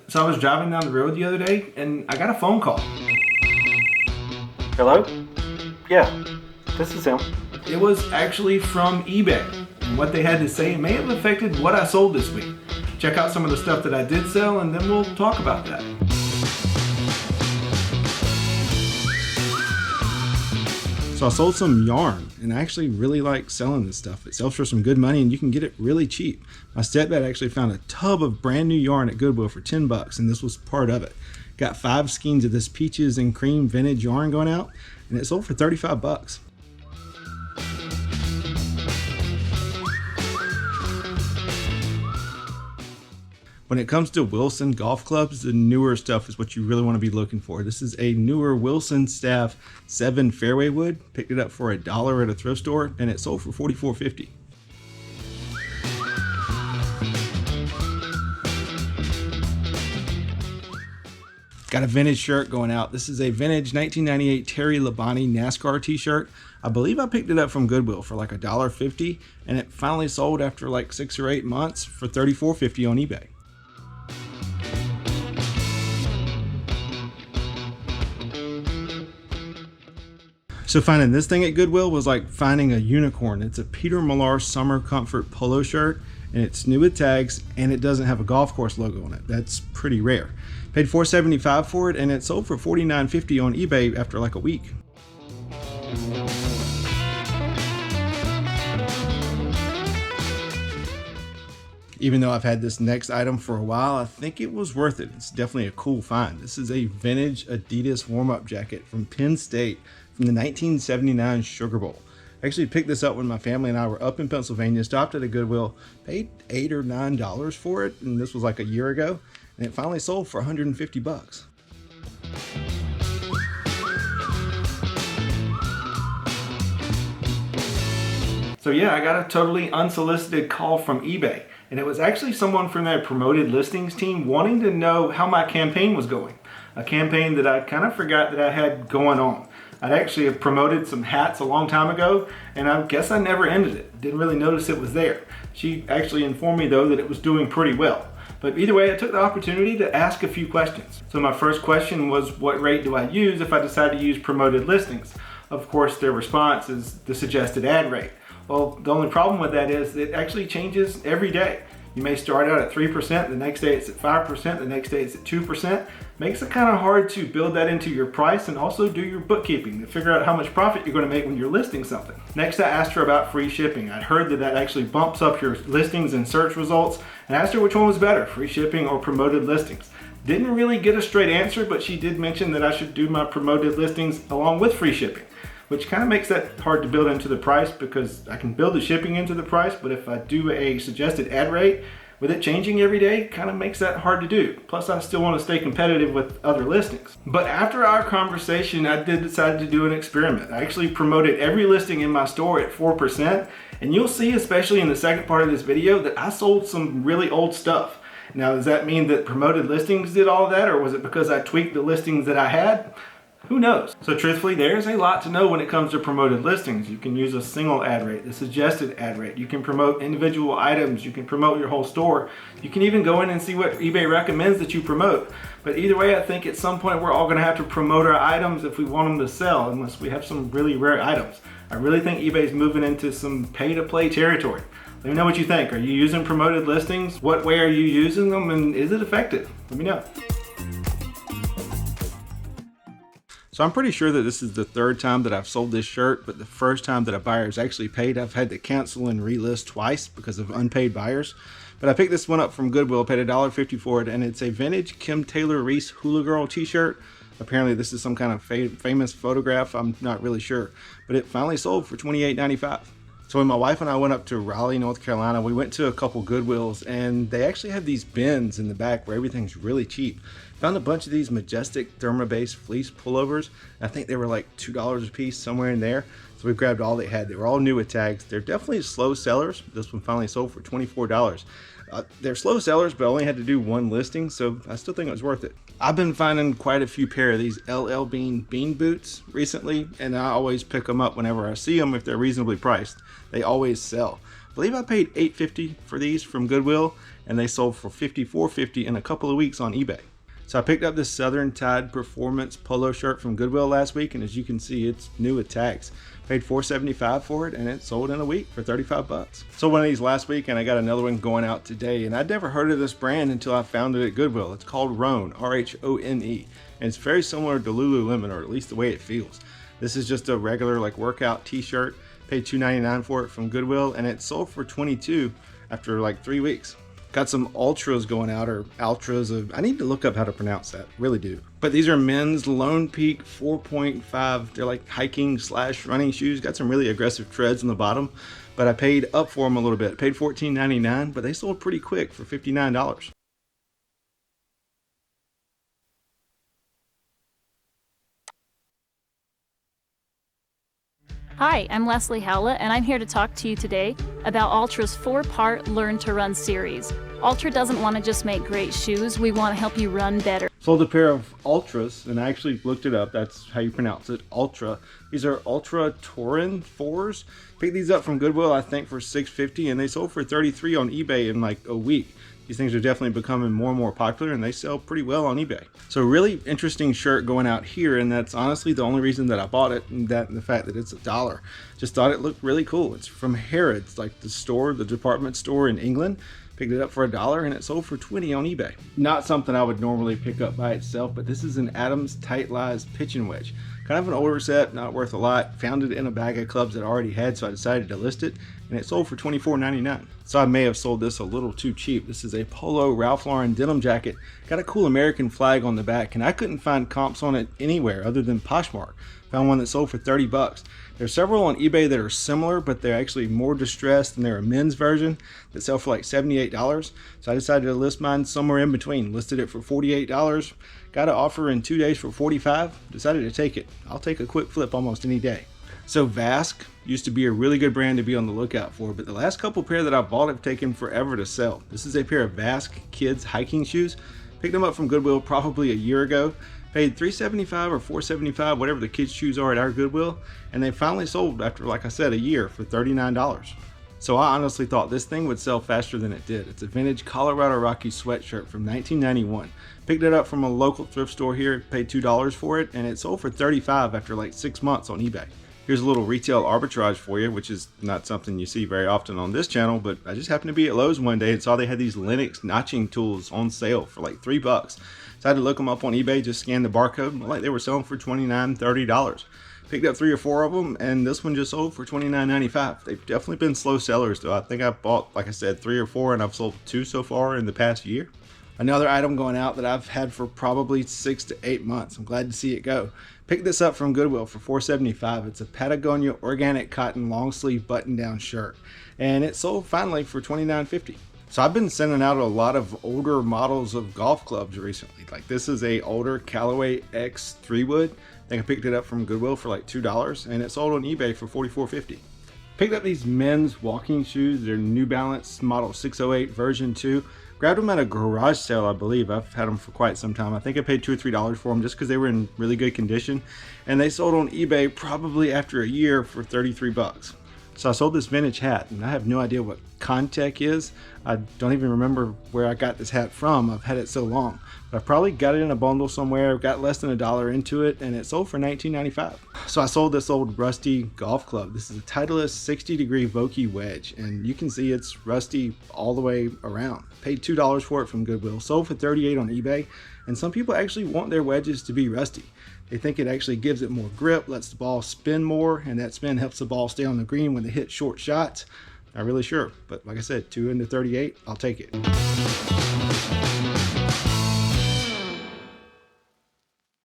So I was driving down the road the other day and I got a phone call. Hello? Yeah, this is him. It was actually from eBay. And what they had to say may have affected what I sold this week. Check out some of the stuff that I did sell and then we'll talk about that. So I sold some yarn, and I actually really like selling this stuff. It sells for some good money and you can get it really cheap. My stepdad actually found a tub of brand new yarn at Goodwill for $10, and this was part of it. Got 5 skeins of this peaches and cream vintage yarn going out, and it sold for $35. When it comes to Wilson golf clubs, the newer stuff is what you really want to be looking for. This is a newer Wilson Staff 7 fairway wood. Picked it up for $1 at a thrift store and it sold for $44.50. Got a vintage shirt going out. This is a vintage 1998 Terry Labonte NASCAR t-shirt. I believe I picked it up from Goodwill for like $1.50 and it finally sold after like 6 or 8 months for $34.50 on eBay. So finding this thing at Goodwill was like finding a unicorn. It's a Peter Millar Summer Comfort polo shirt, and it's new with tags, and it doesn't have a golf course logo on it. That's pretty rare. Paid $4.75 for it, and it sold for $49.50 on eBay after like a week. Even though I've had this next item for a while, I think it was worth it. It's definitely a cool find. This is a vintage Adidas warm-up jacket from Penn State from the 1979 Sugar Bowl. I actually picked this up when my family and I were up in Pennsylvania, stopped at a Goodwill, paid $8 or $9 for it, and this was like a year ago, and it finally sold for $150. So yeah, I got a totally unsolicited call from eBay, and it was actually someone from their promoted listings team wanting to know how my campaign was going. A campaign that I kind of forgot that I had going on. I'd actually have promoted some hats a long time ago, and I guess I never ended it. Didn't really notice it was there. She actually informed me though that it was doing pretty well. But either way, I took the opportunity to ask a few questions. So my first question was, what rate do I use if I decide to use promoted listings? Of course, their response is the suggested ad rate. Well, the only problem with that is it actually changes every day. You may start out at 3%, the next day it's at 5%, the next day it's at 2%. Makes it kind of hard to build that into your price and also do your bookkeeping to figure out how much profit you're going to make when you're listing something. Next, I asked her about free shipping. I'd heard that that actually bumps up your listings and search results, and asked her which one was better, free shipping or promoted listings. Didn't really get a straight answer, but she did mention that I should do my promoted listings along with free shipping, which kind of makes that hard to build into the price because I can build the shipping into the price, but if I do a suggested ad rate, with it changing every day, kind of makes that hard to do. Plus, I still want to stay competitive with other listings. But after our conversation, I did decide to do an experiment. I actually promoted every listing in my store at 4%, and you'll see, especially in the second part of this video, that I sold some really old stuff. Now, does that mean that promoted listings did all that, or was it because I tweaked the listings that I had? Who knows? So truthfully, there's a lot to know when it comes to promoted listings. You can use a single ad rate, the suggested ad rate. You can promote individual items. You can promote your whole store. You can even go in and see what eBay recommends that you promote. But either way, I think at some point we're all gonna have to promote our items if we want them to sell, unless we have some really rare items. I really think eBay's moving into some pay-to-play territory. Let me know what you think. Are you using promoted listings? What way are you using them, and is it effective? Let me know. So I'm pretty sure that this is the third time that I've sold this shirt, but the first time that a buyer has actually paid, I've had to cancel and relist twice because of unpaid buyers. But I picked this one up from Goodwill, paid $1.50 for it, and it's a vintage Kim Taylor Reese Hula Girl t-shirt. Apparently this is some kind of famous photograph, I'm not really sure. But it finally sold for $28.95. So when my wife and I went up to Raleigh, North Carolina, we went to a couple Goodwills, and they actually have these bins in the back where everything's really cheap. Found a bunch of these Majestic Thermobase fleece pullovers. I think they were like $2 a piece, somewhere in there. So we grabbed all they had. They were all new with tags. They're definitely slow sellers. This one finally sold for $24. They're slow sellers, but I only had to do one listing, so I still think it was worth it. I've been finding quite a few pair of these LL Bean bean boots recently, and I always pick them up whenever I see them if they're reasonably priced. They always sell. I believe I paid $8.50 for these from Goodwill, and they sold for $54.50 in a couple of weeks on eBay. So I picked up this Southern Tide Performance polo shirt from Goodwill last week, and as you can see, it's new with tags. Paid $4.75 for it, and it sold in a week for 35 bucks. Sold one of these last week, and I got another one going out today, and I'd never heard of this brand until I found it at Goodwill. It's called Rhone, R-H-O-N-E, and it's very similar to Lululemon, or at least the way it feels. This is just a regular workout t-shirt. Paid $2.99 for it from Goodwill, and it sold for $22 after 3 weeks. Got some Ultras going out, or Altras. I need to look up how to pronounce that, really do. But these are men's Lone Peak 4.5. They're like hiking / running shoes. Got some really aggressive treads on the bottom, but I paid up for them a little bit. Paid $14.99, but they sold pretty quick for $59. Hi, I'm Leslie Howlett, and I'm here to talk to you today about Altra's 4-part Learn to Run series. Ultra doesn't want to just make great shoes, we want to help you run better. Sold a pair of Ultras, and I actually looked it up. That's how you pronounce it, Ultra. These are Ultra Torin 4s. Picked these up from Goodwill, I think, for $6.50, and they sold for $33 on eBay in a week. These things are definitely becoming more and more popular, and they sell pretty well on eBay. So really interesting shirt going out here, and that's honestly the only reason that I bought it, and the fact that it's $1. Just thought it looked really cool. It's from Harrods, the department store in England. Picked it up for $1, and it sold for $20 on eBay. Not something I would normally pick up by itself, but this is an Adams Tight Lies pitching wedge. Kind of an older set, not worth a lot. Found it in a bag of clubs that I already had, so I decided to list it, and it sold for $24.99. So I may have sold this a little too cheap. This is a Polo Ralph Lauren denim jacket. Got a cool American flag on the back, and I couldn't find comps on it anywhere other than Poshmark. Found one that sold for 30 bucks. There's several on eBay that are similar, but they're actually more distressed, and they're a men's version that sell for $78. So I decided to list mine somewhere in between. Listed it for $48. Got an offer in 2 days for $45. Decided to take it. I'll take a quick flip almost any day. So Vask used to be a really good brand to be on the lookout for, but the last couple pair that I bought have taken forever to sell. This is a pair of Vask kids hiking shoes. Picked them up from Goodwill probably a year ago. Paid $3.75 or $4.75, whatever the kids' shoes are at our Goodwill, and they finally sold after, like I said, a year for $39. So I honestly thought this thing would sell faster than it did. It's a vintage Colorado Rockies sweatshirt from 1991. Picked it up from a local thrift store here, paid $2 for it, and it sold for $35 after 6 months on eBay. Here's a little retail arbitrage for you, which is not something you see very often on this channel, but I just happened to be at Lowe's one day and saw they had these Linux notching tools on sale for $3. So I had to look them up on eBay, just scan the barcode. They were selling for $29, $30. Picked up 3 or 4 of them, and this one just sold for $29.95. They've definitely been slow sellers, though. I think I bought, like I said, 3 or 4, and I've sold 2 so far in the past year. Another item going out that I've had for probably 6 to 8 months. I'm glad to see it go. Picked this up from Goodwill for $4.75. It's a Patagonia organic cotton long sleeve button down shirt, and it sold finally for $29.50. So I've been sending out a lot of older models of golf clubs recently. This is a older Callaway X3 wood. I think I picked it up from Goodwill for $2, and it sold on eBay for $44.50. Picked up these men's walking shoes. They're New Balance model 608 version 2. Grabbed them at a garage sale, I believe. I've had them for quite some time. I think I paid $2 or $3 for them just because they were in really good condition. And they sold on eBay probably after a year for 33 bucks. So I sold this vintage hat, and I have no idea what Contech is. I don't even remember where I got this hat from. I've had it so long. But I probably got it in a bundle somewhere, got less than $1 into it, and it sold for $19.95. So I sold this old rusty golf club. This is a Titleist 60-degree Vokey wedge, and you can see it's rusty all the way around. Paid $2 for it from Goodwill, sold for $38 on eBay, and some people actually want their wedges to be rusty. They think it actually gives it more grip, lets the ball spin more, and that spin helps the ball stay on the green when they hit short shots. Not really sure, but like I said, 2 into 38, I'll take it.